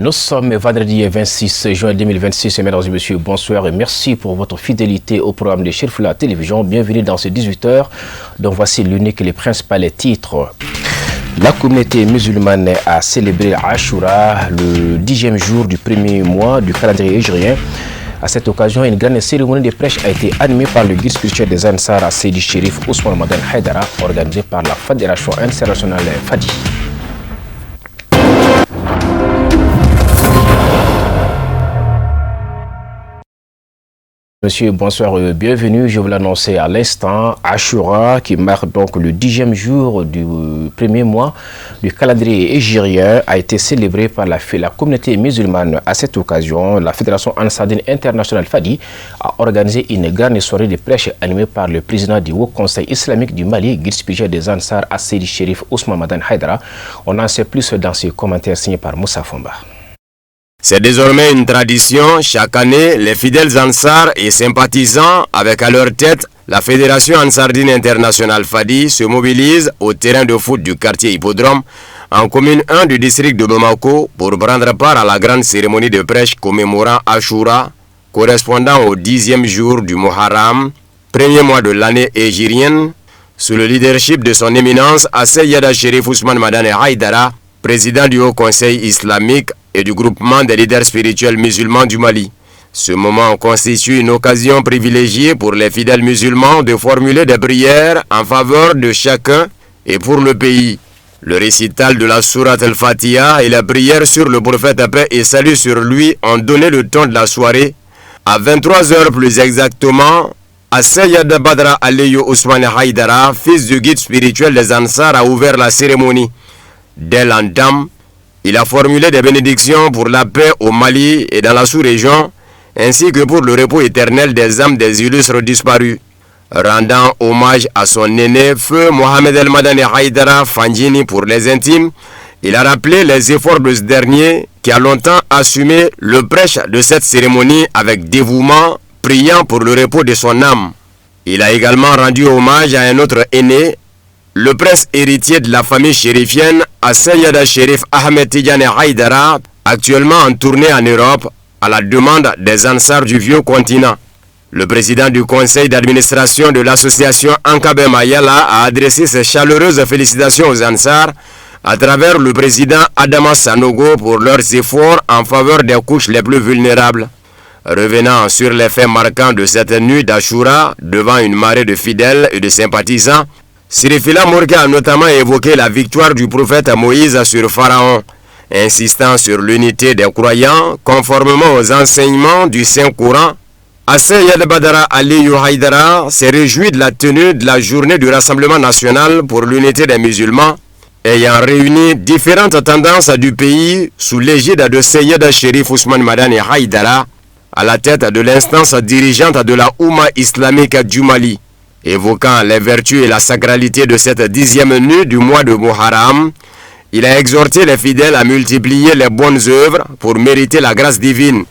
Nous sommes vendredi 26 juin 2026 et mesdames et messieurs, bonsoir et merci pour votre fidélité au programme de Cherif la télévision. Bienvenue dans ces 18h, dont voici l'unique et les principaux titres. La communauté musulmane a célébré Ashura, le 10e jour du premier mois du calendrier hijrien. À cette occasion, une grande cérémonie de prêche a été animée par le guide spirituel des Ansar à Seydi Cherif Ousmane Madan Haidara, organisée par la Fédération internationale Fadi. Monsieur, bonsoir, bienvenue. Je vous l'annonçais à l'instant. Ashura, qui marque donc le 10e jour du premier mois du calendrier hijrien, a été célébré par la communauté musulmane. À cette occasion, la Fédération Ansardine internationale Fadi a organisé une grande soirée de prêche animée par le président du Haut Conseil islamique du Mali, guide spirituel des Ansar, Seydi Cherif Ousmane Madan Haidara. On en sait plus dans ces commentaires signés par Moussa Fomba. C'est désormais une tradition. Chaque année, les fidèles Ansar et sympathisants, avec à leur tête la Fédération Ansardine internationale Fadi, se mobilisent au terrain de foot du quartier Hippodrome, en commune 1 du district de Bamako, pour prendre part à la grande cérémonie de prêche commémorant Ashura, correspondant au 10e jour du Muharram, premier mois de l'année hégirienne, sous le leadership de son éminence Seydi Cherif Ousmane Madan Haidara, président du Haut Conseil islamique et du groupement des leaders spirituels musulmans du Mali. Ce moment constitue une occasion privilégiée pour les fidèles musulmans de formuler des prières en faveur de chacun et pour le pays. Le récital de la sourate al-Fatiha et la prière sur le prophète paix et salut sur lui ont donné le ton de la soirée. À 23h plus exactement, Seydi Badra Aliyu Ousmane Haidara, fils du guide spirituel des Ansar, a ouvert la cérémonie. Dès l'entame, il a formulé des bénédictions pour la paix au Mali et dans la sous-région, ainsi que pour le repos éternel des âmes des illustres disparus. Rendant hommage à son aîné, feu Mohamed El Madani Haidara Fandjini pour les intimes, il a rappelé les efforts de ce dernier qui a longtemps assumé le prêche de cette cérémonie avec dévouement, priant pour le repos de son âme. Il a également rendu hommage à un autre aîné, le prince héritier de la famille chérifienne, Seydi Cherif Ahmed Tidjane Haidara, actuellement en tournée en Europe à la demande des Ansar du vieux continent. Le président du conseil d'administration de l'association Ankabe Mayala a adressé ses chaleureuses félicitations aux Ansar à travers le président Adama Sanogo pour leurs efforts en faveur des couches les plus vulnérables. Revenant sur les faits marquants de cette nuit d'Ashura devant une marée de fidèles et de sympathisants, Sirifila Mourke a notamment évoqué la victoire du prophète Moïse sur Pharaon, insistant sur l'unité des croyants conformément aux enseignements du Saint-Coran. Seydi Badra Aliyu Haidara s'est réjoui de la tenue de la journée du Rassemblement national pour l'unité des musulmans, ayant réuni différentes tendances du pays sous l'égide de Seydi Cherif Ousmane Madan Haidara, à la tête de l'instance dirigeante de la Oumma islamique du Mali. Évoquant les vertus et la sacralité de cette 10e nuit du mois de Muharram, il a exhorté les fidèles à multiplier les bonnes œuvres pour mériter la grâce divine.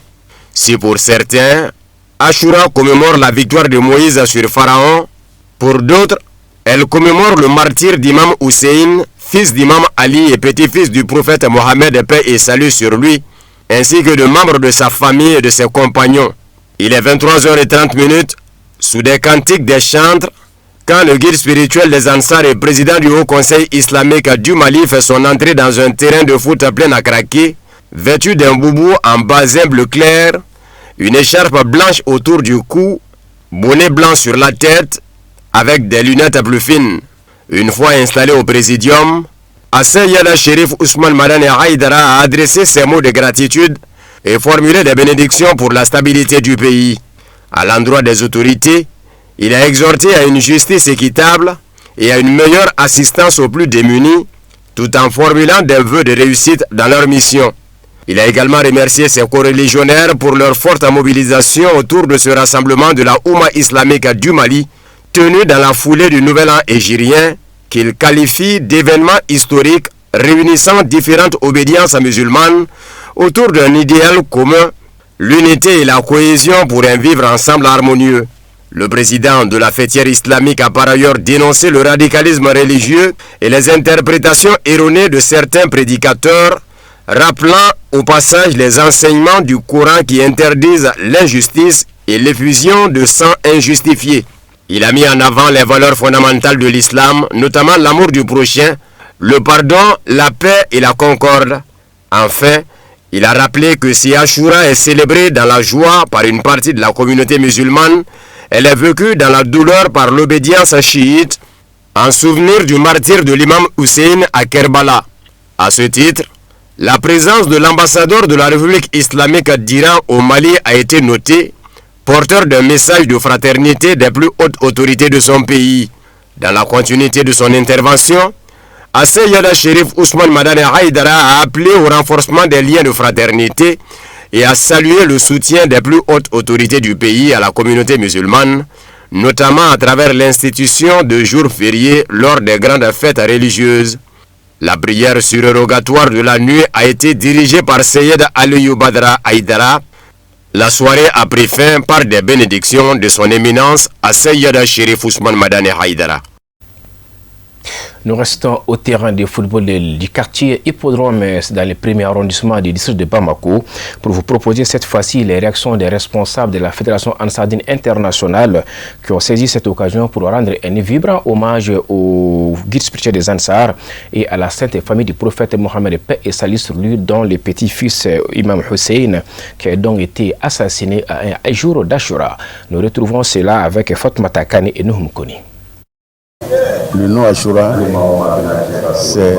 Si pour certains, Ashura commémore la victoire de Moïse sur Pharaon, pour d'autres, elle commémore le martyre d'Imam Hussein, fils d'Imam Ali et petit-fils du prophète Mohammed, paix et salut sur lui, ainsi que de membres de sa famille et de ses compagnons. Il est 23h30, sous des cantiques des chantres, quand le guide spirituel des Ansar et président du Haut Conseil islamique du Mali fait son entrée dans un terrain de foot plein à craquer, vêtu d'un boubou en basin bleu clair, une écharpe blanche autour du cou, bonnet blanc sur la tête, avec des lunettes plus fines. Une fois installé au présidium, Seydi Cherif Ousmane Madan Haidara a adressé ses mots de gratitude et formulé des bénédictions pour la stabilité du pays. À l'endroit des autorités, il a exhorté à une justice équitable et à une meilleure assistance aux plus démunis, tout en formulant des vœux de réussite dans leur mission. Il a également remercié ses coreligionnaires pour leur forte mobilisation autour de ce rassemblement de la Oumma islamique du Mali, tenu dans la foulée du nouvel an hégirien, qu'il qualifie d'événement historique réunissant différentes obédiences musulmanes autour d'un idéal commun, l'unité et la cohésion pour un vivre ensemble harmonieux. Le président de la fêtière islamique a par ailleurs dénoncé le radicalisme religieux et les interprétations erronées de certains prédicateurs, rappelant au passage les enseignements du Coran qui interdisent l'injustice et l'effusion de sang injustifié. Il a mis en avant les valeurs fondamentales de l'islam, notamment l'amour du prochain, le pardon, la paix et la concorde. Enfin, il a rappelé que si Ashura est célébré dans la joie par une partie de la communauté musulmane, elle est vécue dans la douleur par l'obédience chiite, en souvenir du martyre de l'imam Hussein à Kerbala. À ce titre, la présence de l'ambassadeur de la République islamique d'Iran au Mali a été notée, porteur d'un message de fraternité des plus hautes autorités de son pays. Dans la continuité de son intervention, Asseyada Chérif Ousmane Madane Haïdara a appelé au renforcement des liens de fraternité et a salué le soutien des plus hautes autorités du pays à la communauté musulmane, notamment à travers l'institution de jours fériés lors des grandes fêtes religieuses. La prière surrogatoire de la nuit a été dirigée par Seyed Aliou Badra Haïdara. La soirée a pris fin par des bénédictions de son éminence Asseyada Chérif Ousmane Madane Haïdara. Nous restons au terrain de football du quartier Hippodrome dans le premier arrondissement du district de Bamako pour vous proposer cette fois-ci les réactions des responsables de la Fédération Ansardine internationale qui ont saisi cette occasion pour rendre un vibrant hommage au guide spirituel des Ansar et à la sainte famille du prophète Mohammed, paix et salut sur lui, dont le petit-fils Imam Hussein qui a donc été assassiné à un jour d'Ashura. Nous retrouvons cela avec Fatmata Kane et Nouhoum Koni. Le nom Ashura, c'est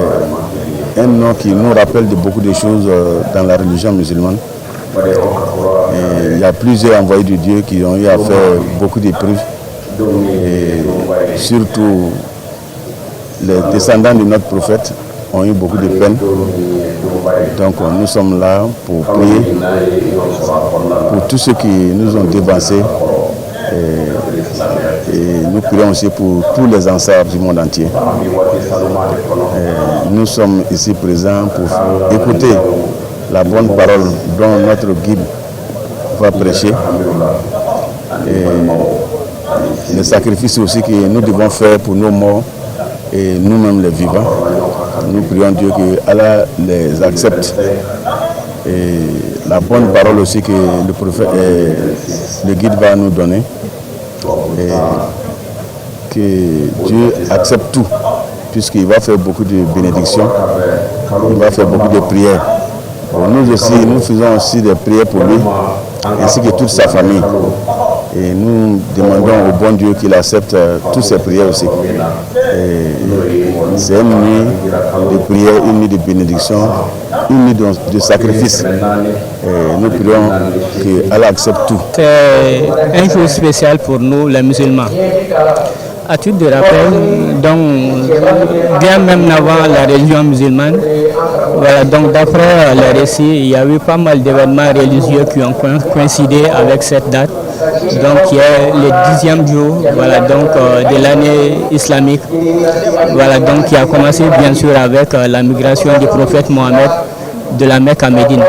un nom qui nous rappelle de beaucoup de choses dans la religion musulmane. Et il y a plusieurs envoyés de Dieu qui ont eu à faire beaucoup d'épreuves. Et surtout, les descendants de notre prophète ont eu beaucoup de peine. Donc nous sommes là pour prier pour tous ceux qui nous ont dévancés. Et nous prions aussi pour tous les Ansars du monde entier. Nous sommes ici présents pour écouter la bonne parole dont notre guide va prêcher. Et les sacrifices aussi que nous devons faire pour nos morts et nous-mêmes les vivants. Nous prions Dieu que Allah les accepte. Et la bonne parole aussi que le prophète, le guide va nous donner. Et que Dieu accepte tout, puisqu'il va faire beaucoup de bénédictions, il va faire beaucoup de prières. Bon, nous aussi, nous faisons aussi des prières pour lui, ainsi que toute sa famille. Et nous demandons au bon Dieu qu'il accepte toutes ces prières aussi. C'est une nuit de prière, une nuit de bénédiction, une nuit de sacrifice. Et nous prions qu'Allah accepte tout. C'est un jour spécial pour nous, les musulmans. À titre de rappel, donc, bien même avant la religion musulmane, voilà, donc d'après les récits, il y a eu pas mal d'événements religieux qui ont coïncidé avec cette date, donc qui est le 10e jour, voilà, donc, de l'année islamique, voilà, donc, qui a commencé bien sûr avec la migration du prophète Mohammed de la Mecque à Médine.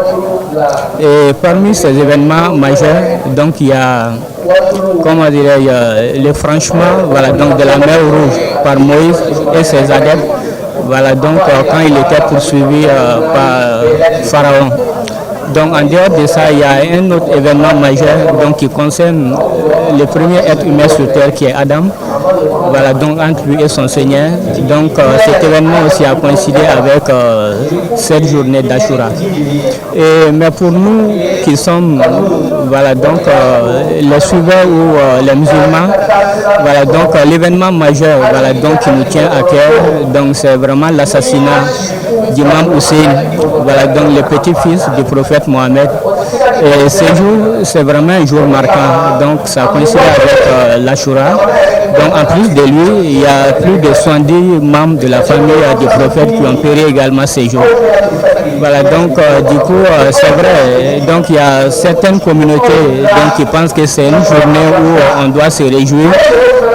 Et parmi ces événements majeurs, donc il y a, comment dirais-je, le franchissement, voilà, donc de la mer Rouge par Moïse et ses adeptes, voilà, donc quand il était poursuivi par Pharaon. Donc en dehors de ça, il y a un autre événement majeur donc, qui concerne le premier être humain sur terre qui est Adam. Voilà, donc entre lui et son Seigneur. Donc cet événement aussi a coïncidé avec cette journée d'Ashura. Mais pour nous qui sommes voilà, donc, les suiveurs ou les musulmans, voilà, donc l'événement majeur voilà, donc, qui nous tient à cœur, donc c'est vraiment l'assassinat d'Imam Hussein, voilà, donc le petit-fils du prophète Mohammed. Et ce jour, c'est vraiment un jour marquant, donc ça coïncide avec l'Ashura. Donc en plus de lui, il y a plus de 70 membres de la famille du prophète qui ont péri également ces jours. Voilà, donc du coup, c'est vrai, donc il y a certaines communautés donc, qui pensent que c'est une journée où on doit se réjouir.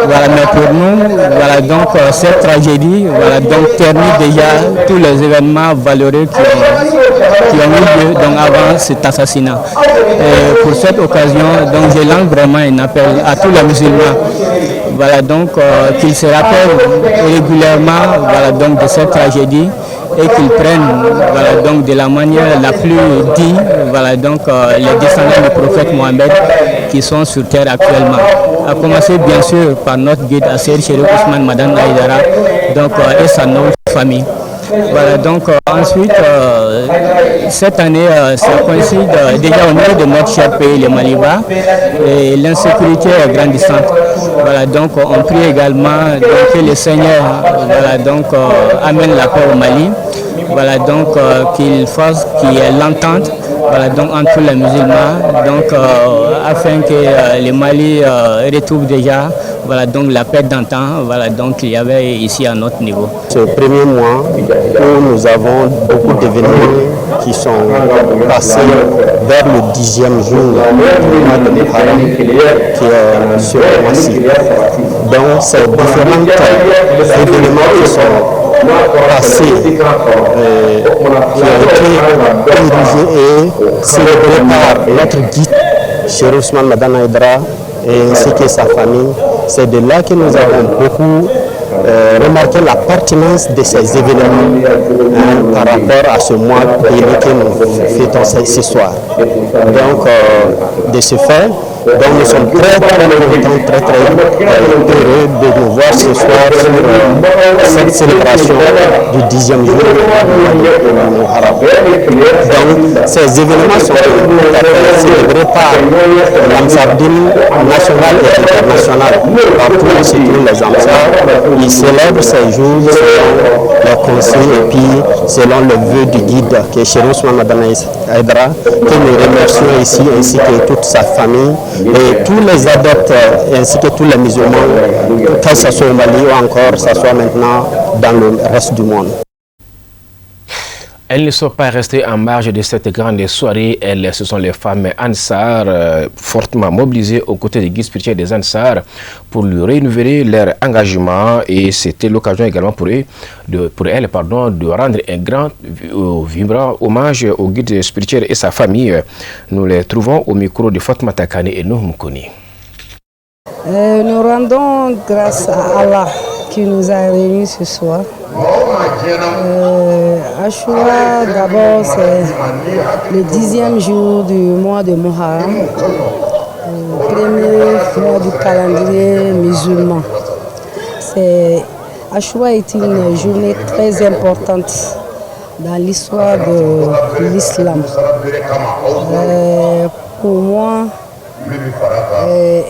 Voilà, mais pour nous, voilà, donc cette tragédie, voilà, donc ternit déjà tous les événements valeureux qui ont eu lieu donc, avant cet assassinat. Et pour cette occasion, donc je lance vraiment un appel à tous les musulmans. Voilà, donc qu'ils se rappellent régulièrement voilà, donc, de cette tragédie et qu'ils prennent voilà, donc, de la manière la plus digne voilà, donc, les descendants du prophète Mohammed qui sont sur terre actuellement. A commencer bien sûr par notre guide Seydi Cherif Ousmane Madane Haïdara donc, et sa noble famille. Voilà, donc ensuite, cette année, ça coïncide déjà au niveau de notre cher pays, le Maliba, et l'insécurité est grandissante. Voilà, donc on prie également que le Seigneur voilà, donc, amène la paix au Mali. Voilà, donc qu'il fasse qu'il y ait l'entente voilà, donc, entre les musulmans, donc, afin que le Mali retrouve déjà voilà, donc, la paix d'antan voilà, donc, qu'il y avait ici à notre niveau. Ce premier mois où nous avons beaucoup d'événements qui sont passés vers le 10e jour du mois de Muharram qui est sur le mois-ci. Donc ces différents événements qui sont passés, qui ont été dirigés et célébrés par notre guide, Cherif Ousmane Madane Haïdara, ainsi que sa famille. C'est de là que nous avons beaucoup remarqué la pertinence de ces événements par rapport à ce mois béni que nous fêtons ce soir. Donc, de ce fait, donc nous sommes très heureux de nous voir ce soir sur cette célébration du 10e jour du Muharram. Donc, ces événements sont célébrés par l'Ansardine nationale et internationale. Partout où se trouvent les Ansars, ils célèbrent ces jours selon les conseils et puis selon le vœu du guide qui est Cherif Ousmane Madane Haïdara, que nous remercions ici ainsi que toute sa famille et tous les adeptes ainsi que tous les musulmans, que ce soit au Mali ou encore que ce soit maintenant dans le reste du monde. Elles ne sont pas restées en marge de cette grande soirée. Ce sont les femmes Ansar, fortement mobilisées aux côtés des guides spirituels des Ansar pour lui renouveler leur engagement. Et c'était l'occasion également pour elles de rendre un grand, vibrant hommage au guide spirituel et sa famille. Nous les trouvons au micro de Fatma Takane et Nouh Moukouni. Nous rendons grâce à Allah qui nous a réunis ce soir. Ashura, d'abord, c'est le 10e jour du mois de Muharram, premier mois du calendrier musulman. Ashura est une journée très importante dans l'histoire de l'islam. Pour moi,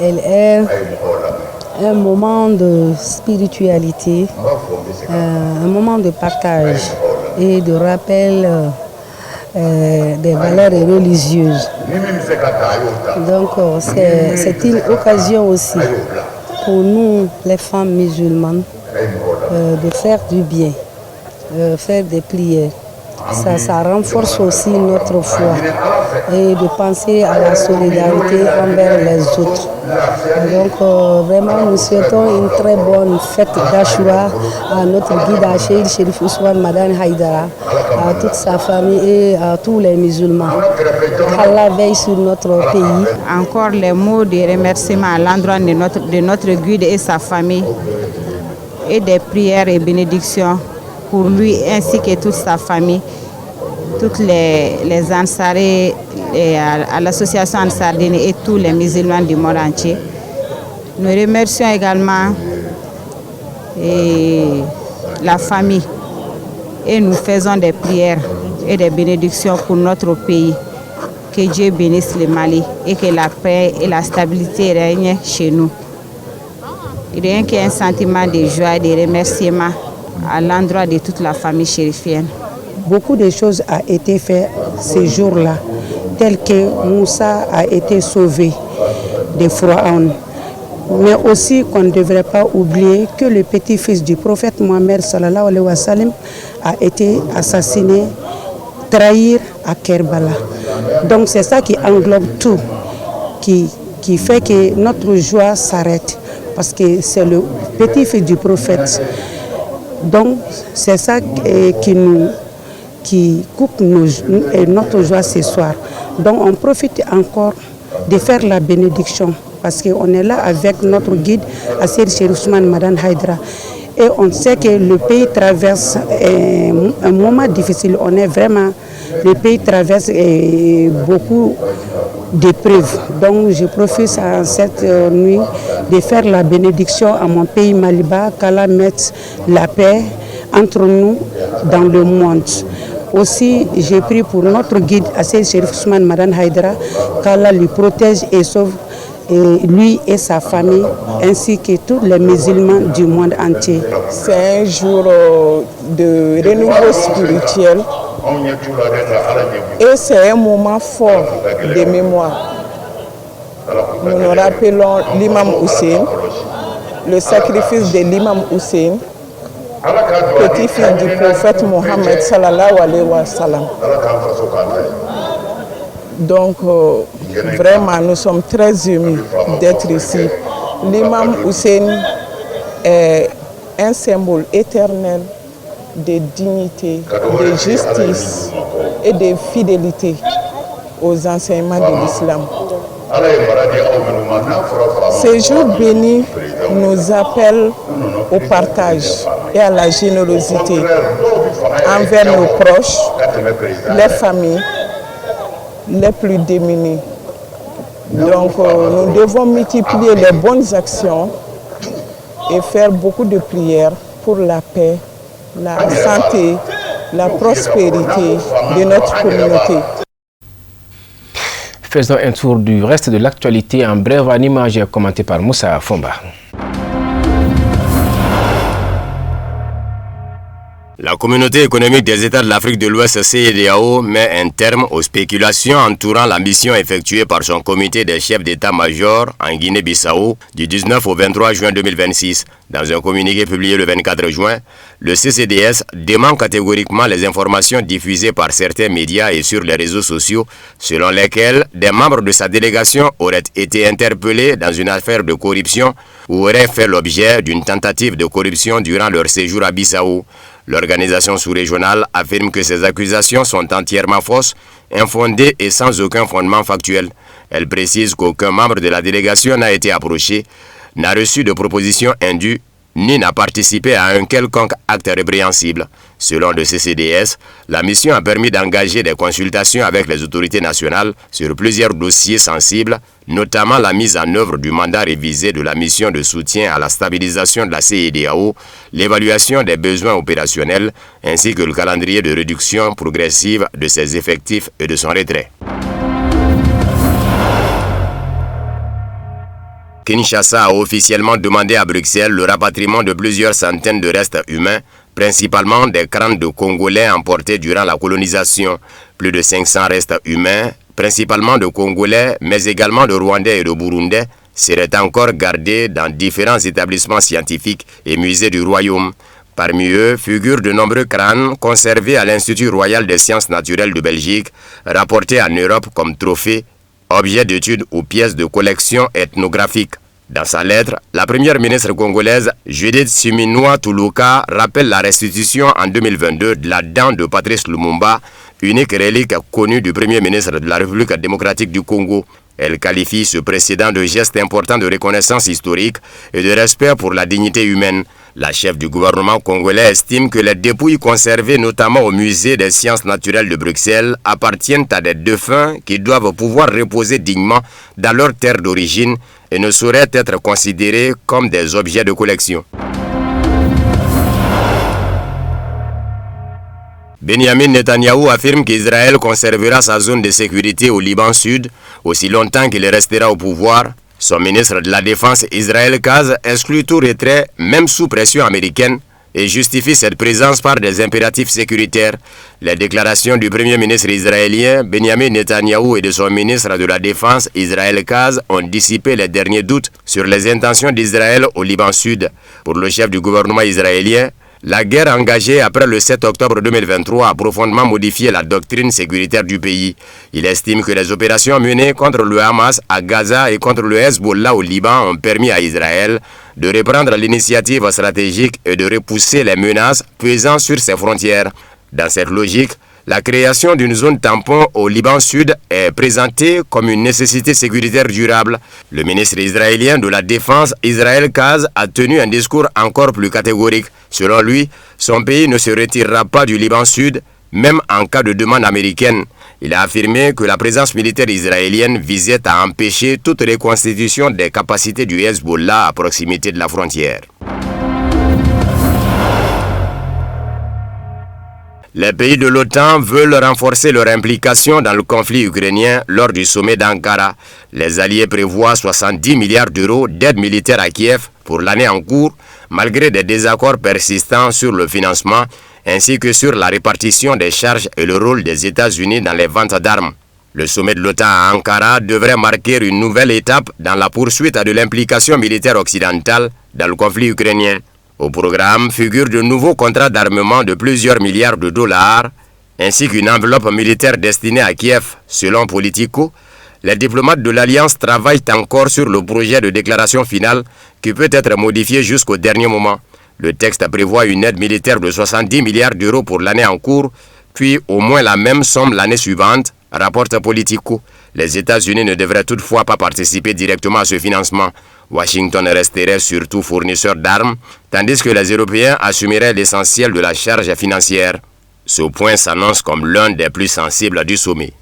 elle est un moment de spiritualité, un moment de partage et de rappel des valeurs religieuses. Donc c'est une occasion aussi pour nous, les femmes musulmanes, de faire du bien, faire des prières. Ça renforce aussi notre foi et de penser à la solidarité envers les autres. Donc vraiment nous souhaitons une très bonne fête d'Ashura à notre guide Seydi Cherif Ousmane Madane Haïdara, à toute sa famille et à tous les musulmans. Allah veille sur notre pays. Encore les mots de remerciement à l'endroit de notre guide et sa famille et des prières et bénédictions pour lui ainsi que toute sa famille, toutes les Ansarés et à l'association Ansardine et tous les musulmans du monde entier. Nous remercions également la famille et nous faisons des prières et des bénédictions pour notre pays. Que Dieu bénisse le Mali et que la paix et la stabilité règnent chez nous. Rien qu'un sentiment de joie et de remerciement à l'endroit de toute la famille chérifienne. Beaucoup de choses ont été faites ces jours-là, telles que Moussa a été sauvé des Pharaons. Mais aussi qu'on ne devrait pas oublier que le petit-fils du prophète Mohammed sallallahu alayhi wa sallam a été assassiné, trahi à Kerbala. Donc c'est ça qui englobe tout, qui fait que notre joie s'arrête. Parce que c'est le petit-fils du prophète. Donc c'est ça qui coupe notre joie ce soir. Donc on profite encore de faire la bénédiction parce qu'on est là avec notre guide Seydi Cherif Ousmane Madane Haïdara Et on sait que le pays traverse un moment difficile. Le pays traverse beaucoup d'épreuves. Donc je profite à cette nuit de faire la bénédiction à mon pays Maliba, qu'Allah mette la paix entre nous dans le monde. Aussi, j'ai prié pour notre guide, Assel Sherif Ousmane Madan Haïdara, qu'Allah lui protège et sauve lui et sa famille, ainsi que tous les musulmans du monde entier. C'est un jour de renouveau spirituel et c'est un moment fort de mémoire. Nous nous rappelons l'imam Hussein, le sacrifice de l'imam Hussein, petit-fils du prophète Mohammed sallallahu alayhi wa sallam. Donc, vraiment, nous sommes très émus d'être ici. L'imam Hussein est un symbole éternel de dignité, de justice et de fidélité aux enseignements de l'islam. Ces jours bénis nous appellent au partage et à la générosité envers nos proches, les familles, les plus démunis. Donc nous devons multiplier les bonnes actions et faire beaucoup de prières pour la paix, la santé, la prospérité de notre communauté. Faisons un tour du reste de l'actualité en bref en image commenté par Moussa Fomba. La communauté économique des États de l'Afrique de l'Ouest CEDEAO met un terme aux spéculations entourant la mission effectuée par son comité des chefs d'état-major en Guinée-Bissau du 19 au 23 juin 2026. Dans un communiqué publié le 24 juin, le CCDS dément catégoriquement les informations diffusées par certains médias et sur les réseaux sociaux selon lesquelles des membres de sa délégation auraient été interpellés dans une affaire de corruption ou auraient fait l'objet d'une tentative de corruption durant leur séjour à Bissau. L'organisation sous-régionale affirme que ces accusations sont entièrement fausses, infondées et sans aucun fondement factuel. Elle précise qu'aucun membre de la délégation n'a été approché, n'a reçu de proposition indue, ni n'a participé à un quelconque acte répréhensible. Selon le CCDS, la mission a permis d'engager des consultations avec les autorités nationales sur plusieurs dossiers sensibles, notamment la mise en œuvre du mandat révisé de la mission de soutien à la stabilisation de la CEDEAO, l'évaluation des besoins opérationnels, ainsi que le calendrier de réduction progressive de ses effectifs et de son retrait. Kinshasa a officiellement demandé à Bruxelles le rapatriement de plusieurs centaines de restes humains, principalement des crânes de Congolais emportés durant la colonisation. Plus de 500 restes humains, principalement de Congolais, mais également de Rwandais et de Burundais, seraient encore gardés dans différents établissements scientifiques et musées du royaume. Parmi eux figurent de nombreux crânes conservés à l'Institut royal des sciences naturelles de Belgique, rapportés en Europe comme trophées, objets d'études ou pièces de collection ethnographique. Dans sa lettre, la première ministre congolaise Judith Suminwa Tuluka rappelle la restitution en 2022 de la dent de Patrice Lumumba, unique relique connue du premier ministre de la République démocratique du Congo. Elle qualifie ce précédent de geste important de reconnaissance historique et de respect pour la dignité humaine. La chef du gouvernement congolais estime que les dépouilles conservées notamment au musée des sciences naturelles de Bruxelles appartiennent à des défunts qui doivent pouvoir reposer dignement dans leur terre d'origine et ne sauraient être considérés comme des objets de collection. Benjamin Netanyahou affirme qu'Israël conservera sa zone de sécurité au Liban Sud aussi longtemps qu'il restera au pouvoir. Son ministre de la Défense, Israël Katz, exclut tout retrait, même sous pression américaine, et justifie cette présence par des impératifs sécuritaires. Les déclarations du premier ministre israélien, Benjamin Netanyahou, et de son ministre de la Défense, Israël Katz, ont dissipé les derniers doutes sur les intentions d'Israël au Liban Sud. Pour le chef du gouvernement israélien, la guerre engagée après le 7 octobre 2023 a profondément modifié la doctrine sécuritaire du pays. Il estime que les opérations menées contre le Hamas à Gaza et contre le Hezbollah au Liban ont permis à Israël de reprendre l'initiative stratégique et de repousser les menaces pesant sur ses frontières. Dans cette logique, La création d'une zone tampon au Liban Sud est présentée comme une nécessité sécuritaire durable. Le ministre israélien de la Défense, Israël Katz, a tenu un discours encore plus catégorique. Selon lui, son pays ne se retirera pas du Liban Sud, même en cas de demande américaine. Il a affirmé que la présence militaire israélienne visait à empêcher toute reconstitution des capacités du Hezbollah à proximité de la frontière. Les pays de l'OTAN veulent renforcer leur implication dans le conflit ukrainien lors du sommet d'Ankara. Les alliés prévoient 70 milliards d'euros d'aide militaire à Kiev pour l'année en cours, malgré des désaccords persistants sur le financement, ainsi que sur la répartition des charges et le rôle des États-Unis dans les ventes d'armes. Le sommet de l'OTAN à Ankara devrait marquer une nouvelle étape dans la poursuite de l'implication militaire occidentale dans le conflit ukrainien. Au programme figurent de nouveaux contrats d'armement de plusieurs milliards de dollars, ainsi qu'une enveloppe militaire destinée à Kiev. Selon Politico, les diplomates de l'Alliance travaillent encore sur le projet de déclaration finale qui peut être modifié jusqu'au dernier moment. Le texte prévoit une aide militaire de 70 milliards d'euros pour l'année en cours, puis au moins la même somme l'année suivante, rapporte Politico. Les États-Unis ne devraient toutefois pas participer directement à ce financement. Washington resterait surtout fournisseur d'armes, tandis que les Européens assumeraient l'essentiel de la charge financière. Ce point s'annonce comme l'un des plus sensibles du sommet.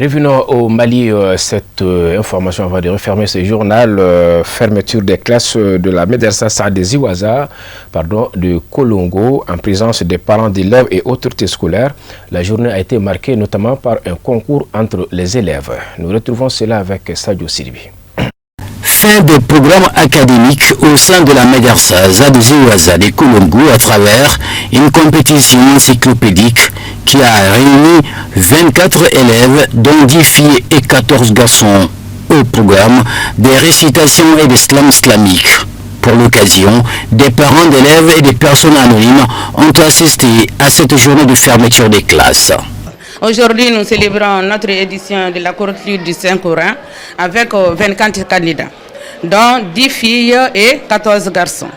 Revenons au Mali, cette information avant de refermer ce journal, fermeture des classes de la Médersa Saad Ziwaza de Kolongo en présence des parents d'élèves et autorités scolaires. La journée a été marquée notamment par un concours entre les élèves. Nous retrouvons cela avec Sadio Siribi. Fin des programmes académiques au sein de la Médersa Saad Ziwaza de Kolongo à travers une compétition encyclopédique qui a réuni 24 élèves, dont 10 filles et 14 garçons, au programme des récitations et des slams islamiques. Pour l'occasion, des parents d'élèves et des personnes anonymes ont assisté à cette journée de fermeture des classes. Aujourd'hui, nous célébrons notre édition de la clôture du Saint-Coran avec 24 candidats, dont 10 filles et 14 garçons.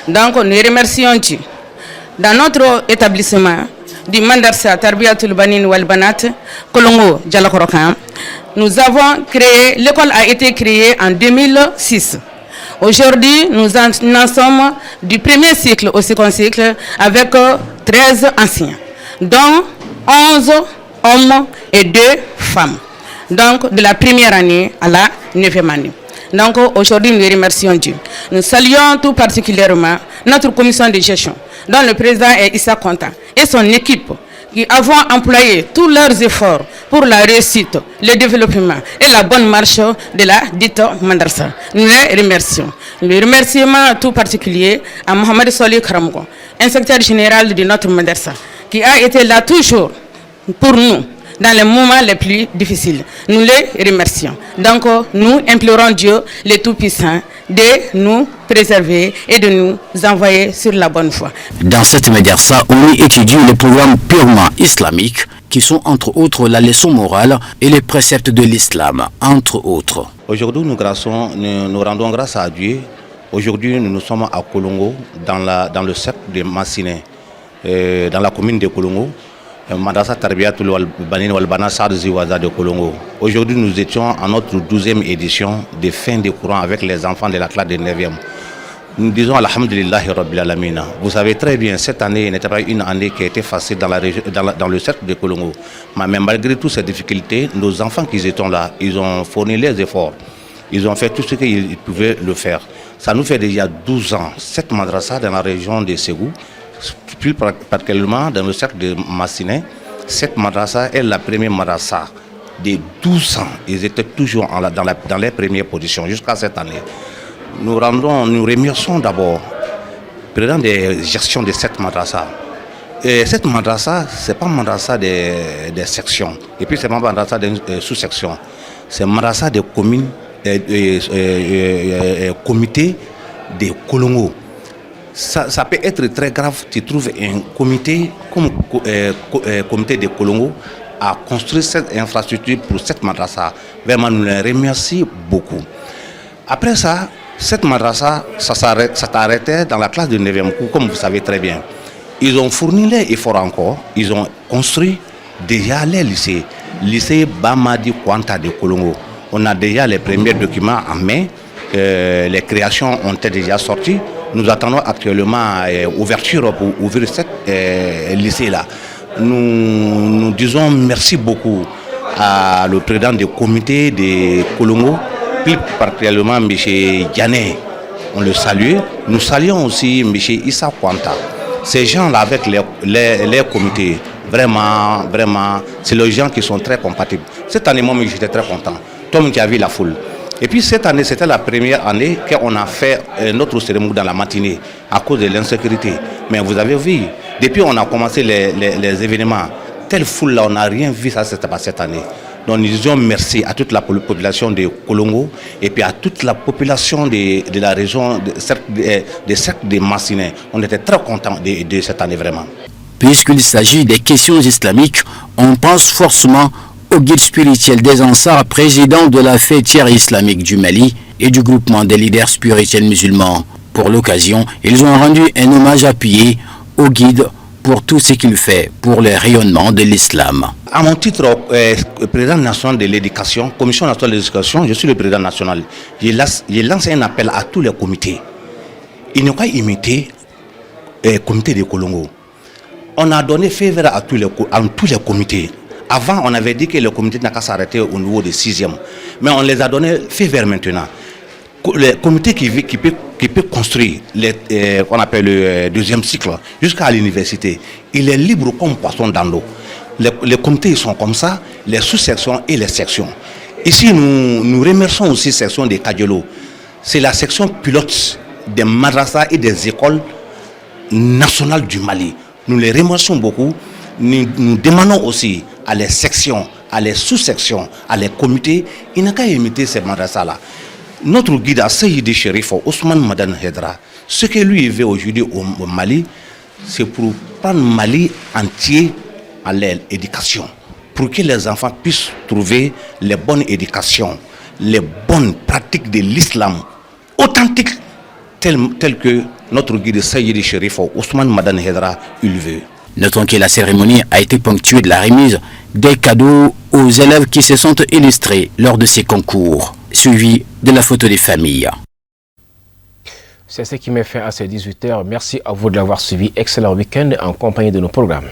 Donc, nous remercions Dieu. Dans notre établissement, du Madarsa Tarbiyatul Banin wal Banat, Kolongo Djalakorokam, nous avons créé, l'école a été créée en 2006. Aujourd'hui, nous en sommes du premier cycle au second cycle avec 13 anciens, dont 11 hommes et 2 femmes. Donc, de la première année à la 9e année. Donc, aujourd'hui, nous remercions Dieu. Nous saluons tout particulièrement notre commission de gestion, dont le président est Issa Konta, et son équipe, qui avons employé tous leurs efforts pour la réussite, le développement et la bonne marche de la dite Madarsa. Nous les remercions. Le remerciement tout particulier à Mohamed Soli Karamgo, inspecteur général de notre Madarsa, qui a été là toujours pour nous dans les moments les plus difficiles. Nous les remercions. Donc, nous implorons Dieu, le Tout-Puissant, de nous préserver et de nous envoyer sur la bonne voie. Dans cette médersa, on y étudie les programmes purement islamiques qui sont entre autres la leçon morale et les préceptes de l'islam, entre autres. Aujourd'hui, nous rendons grâce à Dieu. Aujourd'hui, nous sommes à Kolongo, dans le cercle de Massiné, dans la commune de Kolongo. Madrasa Tarbiyatul Banin wal Banat Saad Ziwaza de Kolongo. Aujourd'hui, nous étions à notre 12e édition de fin de courant avec les enfants de la classe de 9e. Nous disons Alhamdulillahi Rabbil Alamina. Vous savez très bien, cette année n'était pas une année qui a été facile dans le cercle de Kolongo. Mais malgré toutes ces difficultés, nos enfants qui étaient là, ils ont fourni les efforts. Ils ont fait tout ce qu'ils pouvaient le faire. Ça nous fait déjà 12 ans, cette madrasa dans la région de Ségou, plus particulièrement dans le cercle de Massiné. Cette madrasa est la première madrasa de 12 ans. Ils étaient toujours dans les premières positions jusqu'à cette année. Nous remercions d'abord le président de gestion de cette madrasa. Et cette madrasa, ce n'est pas madrasa des sections. Et puis ce n'est pas madrasa des sous-sections. C'est madrasa des communes, comité de Kolongo. Ça peut être très grave, tu trouves un comité comme comité de Kolongo à construire cette infrastructure pour cette madrasa. Vraiment, nous les remercions beaucoup. Après ça, Cette madrasa, ça s'arrêtait dans la classe de 9e cours, comme vous savez très bien. Ils ont fourni les efforts encore, ils ont construit déjà les lycées. Lycée Bamadi Kwanta de Kolongo. On a déjà les premiers documents en main, les créations ont été déjà sorties. Nous attendons actuellement l'ouverture pour ouvrir ce lycée-là. Nous disons merci beaucoup à le président du comité de Kolongo, plus particulièrement M. Diané. On le salue. Nous saluons aussi M. Issa Kwanta. Ces gens-là avec les comités, vraiment, c'est les gens qui sont très compatibles. Cette année, moi, j'étais très content. Toi, tu as vu la foule. Et puis cette année, c'était la première année qu'on a fait notre cérémonie dans la matinée à cause de l'insécurité. Mais vous avez vu, depuis on a commencé les événements, telle foule-là, on n'a rien vu, ça c'était pas cette année. Donc nous disons merci à toute la population de Kolongo et puis à toute la population de la région de cercle de Massiné. On était très contents de cette année vraiment. Puisqu'il s'agit des questions islamiques, on pense forcément au guide spirituel des Ansars, président de la fêtière islamique du Mali et du groupement des leaders spirituels musulmans. Pour l'occasion, ils ont rendu un hommage appuyé au guide pour tout ce qu'il fait pour le rayonnement de l'islam. À mon titre, président national de l'éducation, commission nationale de l'éducation, je suis le président national. J'ai lancé un appel à tous les comités. Ils n'ont qu'à imiter le comité de Kolongo. On a donné feu vert à tous les comités. Avant, on avait dit que le comité n'a qu'à s'arrêter au niveau des 6e. Mais on les a donné feu vert maintenant. Le comité qui peut construire qu'on appelle le deuxième cycle jusqu'à l'université, il est libre comme poisson dans l'eau. Les comités ils sont comme ça, les sous-sections et les sections. Ici, nous remercions aussi la section des Kadiolo. C'est la section pilote des madrasas et des écoles nationales du Mali. Nous les remercions beaucoup. Nous demandons aussi à les sections, à les sous-sections, à les comités, il n'a qu'à imiter ces madrasas-là. Notre guide à Seydi Chérif Ousmane Madan Hedra, ce que lui veut aujourd'hui au Mali, c'est pour prendre Mali entier à l'éducation, pour que les enfants puissent trouver les bonnes éducations, les bonnes pratiques de l'islam authentiques, telles que notre guide Seydi Chérif Ousmane Madan Hedra il veut. Notons que la cérémonie a été ponctuée de la remise des cadeaux aux élèves qui se sont illustrés lors de ces concours, suivi de la photo des familles. C'est ce qui met fin à ces 18h. Merci à vous de l'avoir suivi. Excellent week-end en compagnie de nos programmes.